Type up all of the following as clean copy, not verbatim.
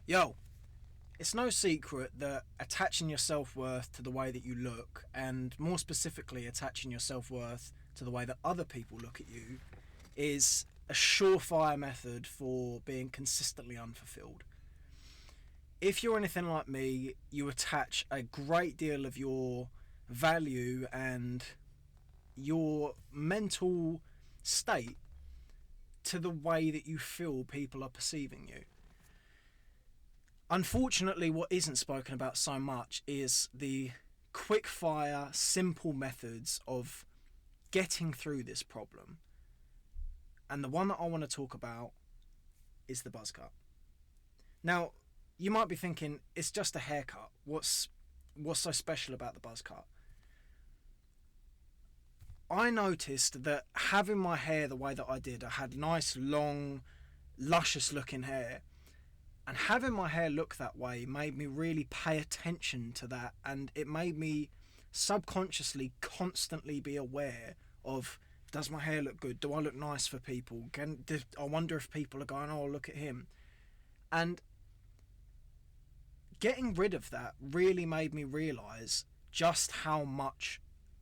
Yo, it's no secret that attaching your self-worth to the way that you look, and more specifically attaching your self-worth to the way that other people look at you, is a surefire method for being consistently unfulfilled. If you're anything like me, you attach a great deal of your value and your mental state to the way that you feel people are perceiving you. Unfortunately, what isn't spoken about so much is the quick fire, simple methods of getting through this problem. And the one that I want to talk about is the Buzzcut. Now, you might be thinking, it's just a haircut. What's so special about the Buzzcut? I noticed that having my hair the way that I did, I had nice, long, luscious looking hair. And having my hair look that way made me really pay attention to that, and it made me subconsciously constantly be aware of, does my hair look good? Do I look nice for people? I wonder if people are going, oh, look at him. And getting rid of that really made me realise just how much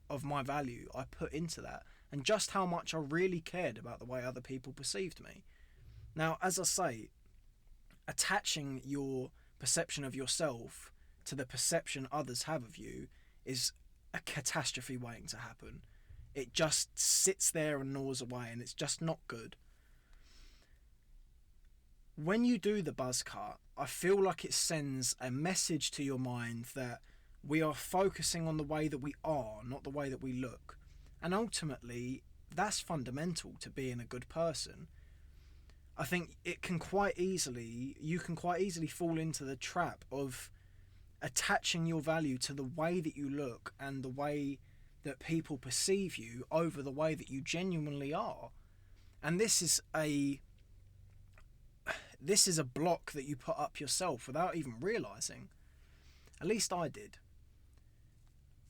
of my value I put into that, and just how much I really cared about the way other people perceived me. Now, as I say, attaching your perception of yourself to the perception others have of you is a catastrophe waiting to happen. It just sits there and gnaws away, and it's just not good. When you do the Buzzcut, I feel like it sends a message to your mind that we are focusing on the way that we are, not the way that we look. And ultimately, that's fundamental to being a good person. I think you can quite easily fall into the trap of attaching your value to the way that you look and the way that people perceive you over the way that you genuinely are. And this is a block that you put up yourself without even realising. At least I did.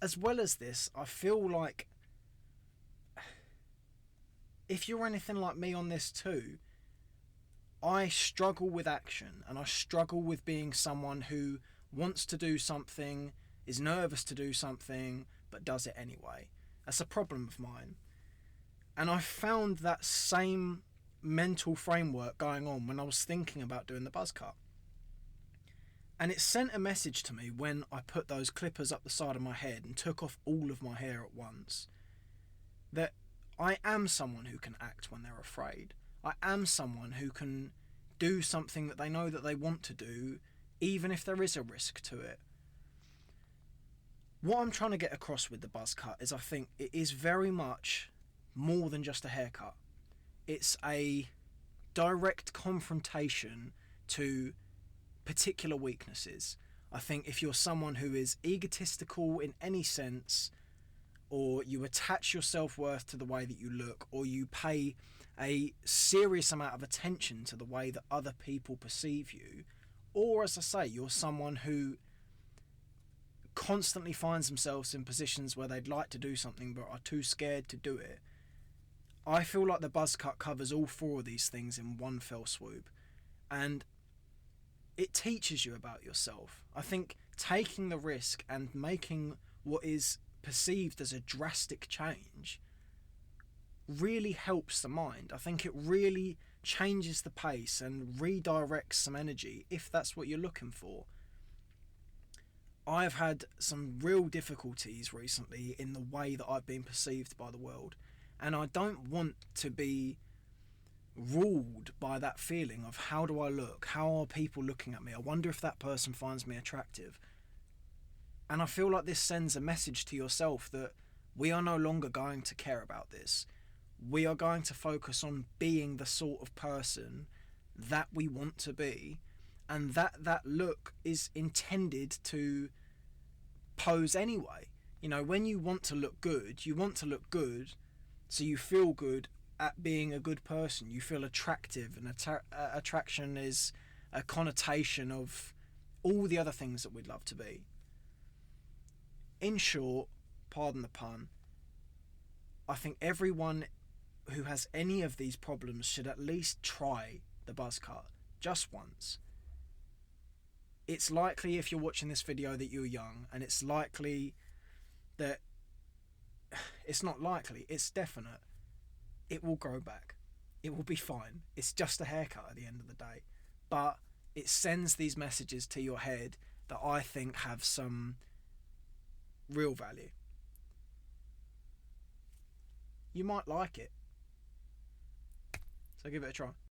As well as this, I feel like if you're anything like me on this too, I struggle with action, and I struggle with being someone who wants to do something, is nervous to do something, but does it anyway. That's a problem of mine. And I found that same mental framework going on when I was thinking about doing the Buzzcut. And it sent a message to me when I put those clippers up the side of my head and took off all of my hair at once, that I am someone who can act when they're afraid. I am someone who can do something that they know that they want to do, even if there is a risk to it. What I'm trying to get across with the Buzzcut is I think it is very much more than just a haircut. It's a direct confrontation to particular weaknesses. I think if you're someone who is egotistical in any sense, or you attach your self-worth to the way that you look, or you pay a serious amount of attention to the way that other people perceive you, or, as I say, you're someone who constantly finds themselves in positions where they'd like to do something but are too scared to do it, I feel like the Buzzcut covers all four of these things in one fell swoop. And it teaches you about yourself. I think taking the risk and making what is perceived as a drastic change really helps the mind. I think it really changes the pace and redirects some energy if that's what you're looking for. I've had some real difficulties recently in the way that I've been perceived by the world, and I don't want to be ruled by that feeling of how do I look, how are people looking at me, I wonder if that person finds me attractive. And I feel like this sends a message to yourself that we are no longer going to care about this. We are going to focus on being the sort of person that we want to be, and that look is intended to pose anyway. You know, when you want to look good, so you feel good at being a good person. You feel attractive, and attraction is a connotation of all the other things that we'd love to be. In short, pardon the pun, I think everyone who has any of these problems should at least try the Buzzcut just once. it's likely, if you're watching this video, that you're young, and it's likely that it's not likely, it's definite, it will grow back. It will be fine. It's just a haircut at the end of the day. But it sends these messages to your head that I think have some real value. You might like it. So give it a try.